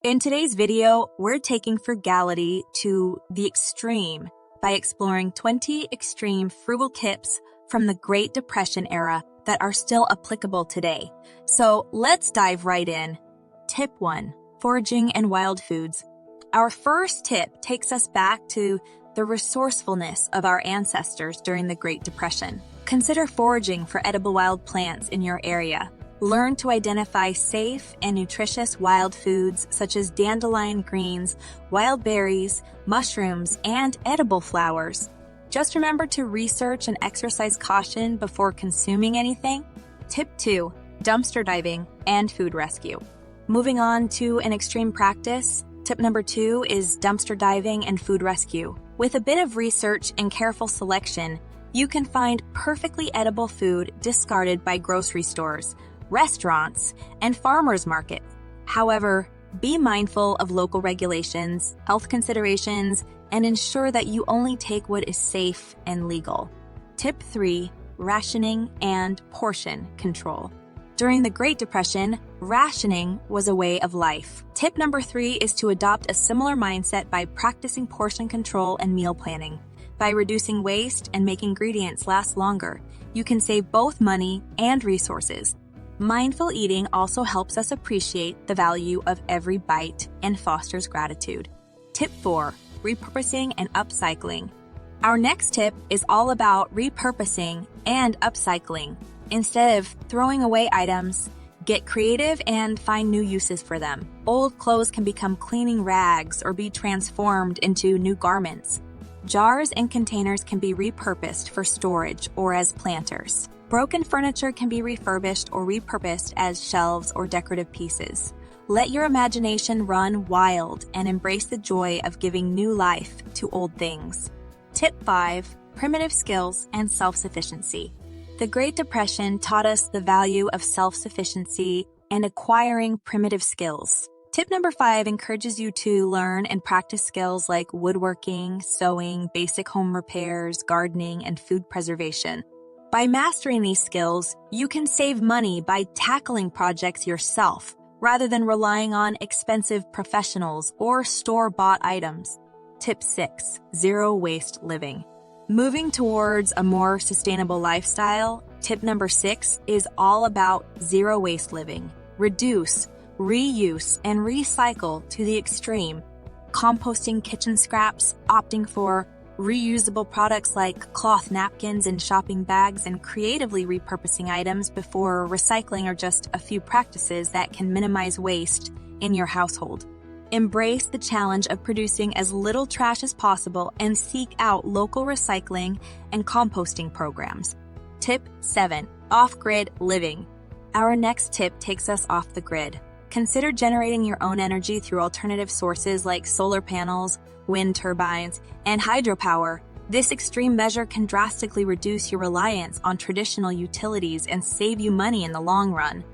In today's video, we're taking frugality to the extreme by exploring 20 extreme frugal tips from the Great Depression era that are still applicable today. So let's dive right in. Tip 1. Foraging and wild foods. Our first tip takes us back to the resourcefulness of our ancestors during the Great Depression. Consider foraging for edible wild plants in your area. Learn to identify safe and nutritious wild foods such as dandelion greens, wild berries, mushrooms, and edible flowers. Just remember to research and exercise caution before consuming anything. Tip 2. Dumpster diving and food rescue. Moving on to an extreme practice, tip number 2 is dumpster diving and food rescue. With a bit of research and careful selection, you can find perfectly edible food discarded by grocery stores, restaurants, and farmers markets. However, be mindful of local regulations, health considerations, and ensure that you only take what is safe and legal. Tip 3. Rationing and portion control. During the Great Depression, rationing was a way of life. Tip number 3 is to adopt a similar mindset by practicing portion control and meal planning. By reducing waste and making ingredients last longer, you can save both money and resources. Mindful eating also helps us appreciate the value of every bite and fosters gratitude. Tip 4. Repurposing and upcycling. Our next tip is all about repurposing and upcycling. Instead of throwing away items, get creative and find new uses for them. Old clothes can become cleaning rags or be transformed into new garments. Jars and containers can be repurposed for storage or as planters. Broken furniture can be refurbished or repurposed as shelves or decorative pieces. Let your imagination run wild and embrace the joy of giving new life to old things. Tip 5. Primitive skills and self-sufficiency. The Great Depression taught us the value of self-sufficiency and acquiring primitive skills. Tip number 5 encourages you to learn and practice skills like woodworking, sewing, basic home repairs, gardening, and food preservation. By mastering these skills, you can save money by tackling projects yourself, rather than relying on expensive professionals or store-bought items. Tip 6. Zero waste living. Moving towards a more sustainable lifestyle, tip number 6 is all about zero waste living. Reduce, reuse, and recycle to the extreme. Composting kitchen scraps, opting for reusable products like cloth napkins and shopping bags, and creatively repurposing items before recycling are just a few practices that can minimize waste in your household. Embrace the challenge of producing as little trash as possible and seek out local recycling and composting programs. Tip 7. Off-grid living. Our next tip takes us off the grid. Consider generating your own energy through alternative sources like solar panels, wind turbines, and hydropower. This extreme measure can drastically reduce your reliance on traditional utilities and save you money in the long run.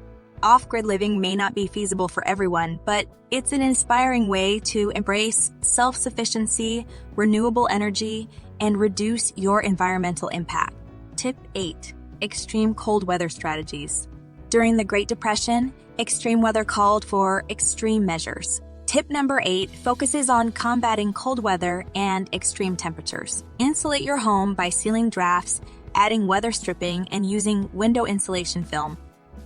Off-grid living may not be feasible for everyone, but it's an inspiring way to embrace self-sufficiency, renewable energy, and reduce your environmental impact. Tip 8. Extreme cold weather strategies. During the Great Depression, extreme weather called for extreme measures. Tip number 8 focuses on combating cold weather and extreme temperatures. Insulate your home by sealing drafts, adding weather stripping, and using window insulation film.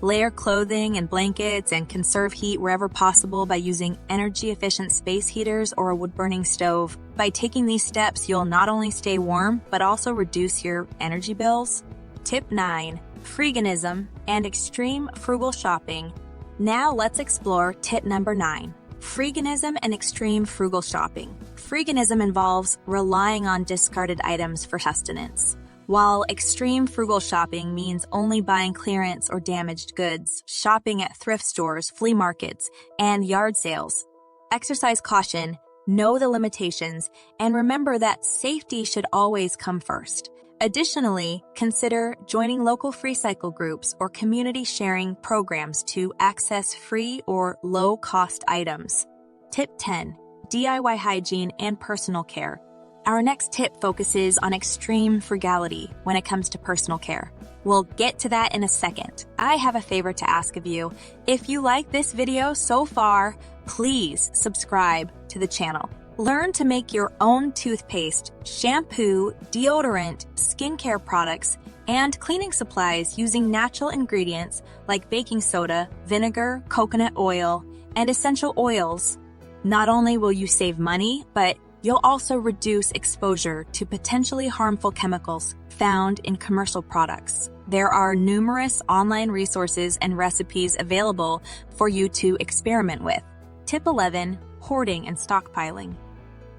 Layer clothing and blankets and conserve heat wherever possible by using energy-efficient space heaters or a wood-burning stove. By taking these steps, you'll not only stay warm, but also reduce your energy bills. Tip 9. Freeganism and extreme frugal shopping. Now let's explore tip number 9. Freeganism and extreme frugal shopping. Freeganism involves relying on discarded items for sustenance, while extreme frugal shopping means only buying clearance or damaged goods, shopping at thrift stores, flea markets, and yard sales. Exercise caution, know the limitations, and remember that safety should always come first. Additionally, consider joining local free cycle groups or community sharing programs to access free or low-cost items. Tip 10. DIY hygiene and personal care. Our next tip focuses on extreme frugality when it comes to personal care. We'll get to that in a second. I have a favor to ask of you. If you like this video so far, please subscribe to the channel. Learn to make your own toothpaste, shampoo, deodorant, skincare products, and cleaning supplies using natural ingredients like baking soda, vinegar, coconut oil, and essential oils. Not only will you save money, but you'll also reduce exposure to potentially harmful chemicals found in commercial products. There are numerous online resources and recipes available for you to experiment with. Tip 11, hoarding and stockpiling.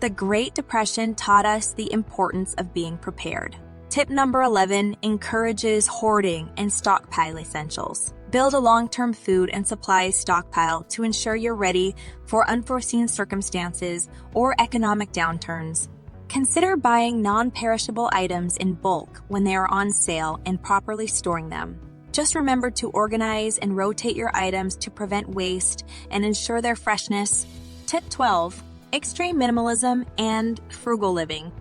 The Great Depression taught us the importance of being prepared. Tip number 11 encourages hoarding and stockpile essentials. Build a long-term food and supplies stockpile to ensure you're ready for unforeseen circumstances or economic downturns. Consider buying non-perishable items in bulk when they are on sale and properly storing them. Just remember to organize and rotate your items to prevent waste and ensure their freshness. Tip 12, extreme minimalism and frugal living.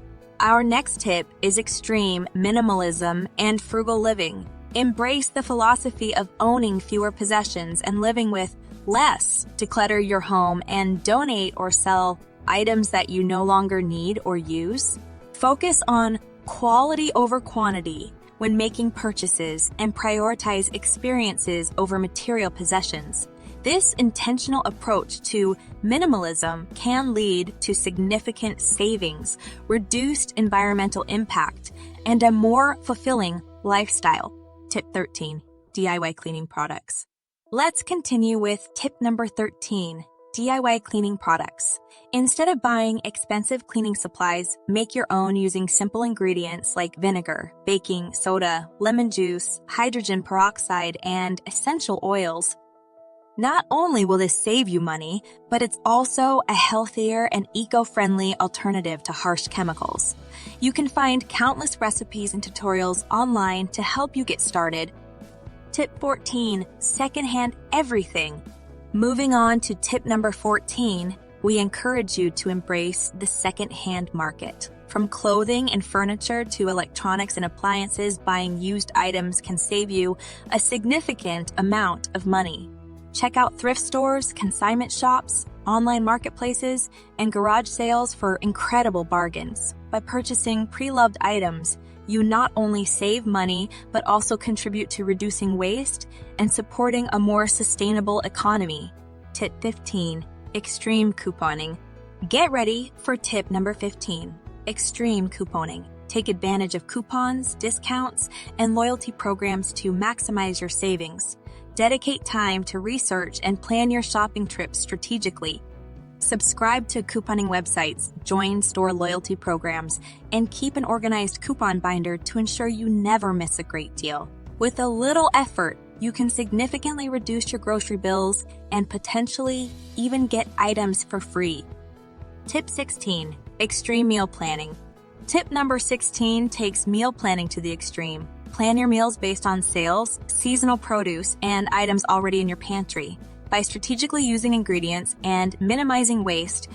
Our next tip is extreme minimalism and frugal living. Embrace the philosophy of owning fewer possessions and living with less. Declutter your home and donate or sell items that you no longer need or use. Focus on quality over quantity when making purchases and prioritize experiences over material possessions. This intentional approach to minimalism can lead to significant savings, reduced environmental impact, and a more fulfilling lifestyle. Tip 13, DIY cleaning products. Let's continue with tip number 13, DIY cleaning products. Instead of buying expensive cleaning supplies, make your own using simple ingredients like vinegar, baking soda, lemon juice, hydrogen peroxide, and essential oils. Not only will this save you money, but it's also a healthier and eco-friendly alternative to harsh chemicals. You can find countless recipes and tutorials online to help you get started. Tip 14, secondhand everything. Moving on to tip number 14, we encourage you to embrace the secondhand market. From clothing and furniture to electronics and appliances, buying used items can save you a significant amount of money. Check out thrift stores, consignment shops, online marketplaces, and garage sales for incredible bargains. By purchasing pre-loved items, you not only save money, but also contribute to reducing waste and supporting a more sustainable economy. Tip 15, extreme couponing. Get ready for tip number 15, extreme couponing. Take advantage of coupons, discounts, and loyalty programs to maximize your savings. Dedicate time to research and plan your shopping trips strategically. Subscribe to couponing websites, join store loyalty programs, and keep an organized coupon binder to ensure you never miss a great deal. With a little effort, you can significantly reduce your grocery bills and potentially even get items for free. Tip 16, extreme meal planning. Tip number 16 takes meal planning to the extreme. Plan your meals based on sales, seasonal produce, and items already in your pantry. By strategically using ingredients and minimizing waste,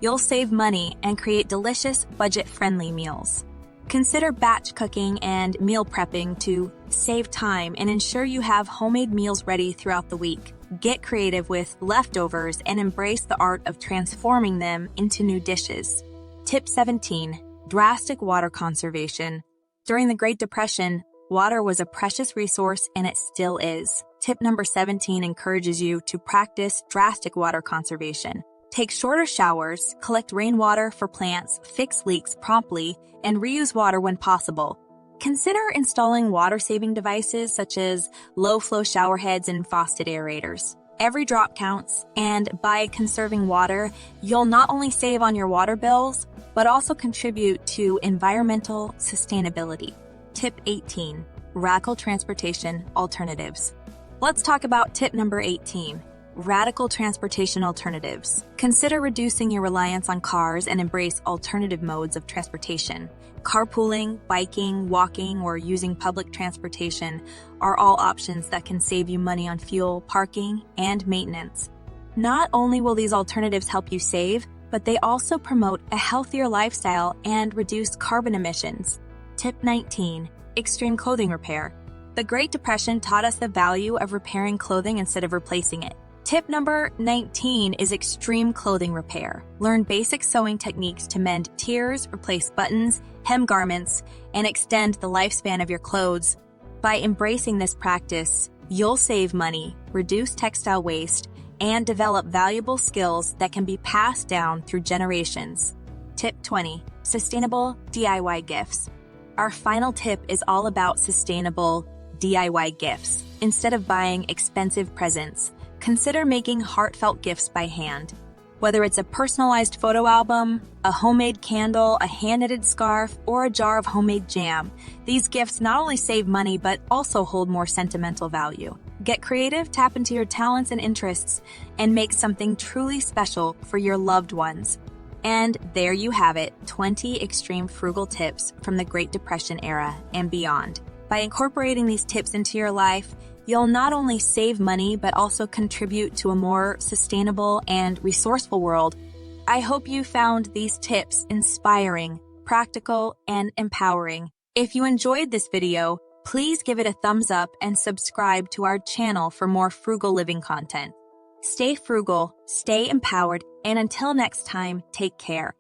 you'll save money and create delicious, budget-friendly meals. Consider batch cooking and meal prepping to save time and ensure you have homemade meals ready throughout the week. Get creative with leftovers and embrace the art of transforming them into new dishes. Tip 17. Drastic water conservation. During the Great Depression, water was a precious resource and it still is. Tip number 17 encourages you to practice drastic water conservation. Take shorter showers, collect rainwater for plants, fix leaks promptly, and reuse water when possible. Consider installing water-saving devices such as low-flow shower heads and faucet aerators. Every drop counts, and by conserving water, you'll not only save on your water bills, but also contribute to environmental sustainability. Tip 18. Radical transportation alternatives. Let's talk about tip number 18. Radical transportation alternatives. Consider reducing your reliance on cars and embrace alternative modes of transportation. Carpooling, biking, walking, or using public transportation are all options that can save you money on fuel, parking, and maintenance. Not only will these alternatives help you save, but they also promote a healthier lifestyle and reduce carbon emissions. Tip 19. Extreme clothing repair. The Great Depression taught us the value of repairing clothing instead of replacing it. Tip number 19 is extreme clothing repair. Learn basic sewing techniques to mend tears, replace buttons, hem garments, and extend the lifespan of your clothes. By embracing this practice, you'll save money, reduce textile waste, and develop valuable skills that can be passed down through generations. Tip 20. Sustainable DIY gifts. Our final tip is all about sustainable DIY gifts. Instead of buying expensive presents, consider making heartfelt gifts by hand. Whether it's a personalized photo album, a homemade candle, a hand-knitted scarf, or a jar of homemade jam, these gifts not only save money but also hold more sentimental value. Get creative, tap into your talents and interests, and make something truly special for your loved ones. And there you have it, 20 extreme frugal tips from the Great Depression era and beyond. By incorporating these tips into your life, you'll not only save money but also contribute to a more sustainable and resourceful world. I hope you found these tips inspiring, practical, and empowering. If you enjoyed this video, please give it a thumbs up and subscribe to our channel for more frugal living content. Stay frugal, stay empowered, and until next time, take care.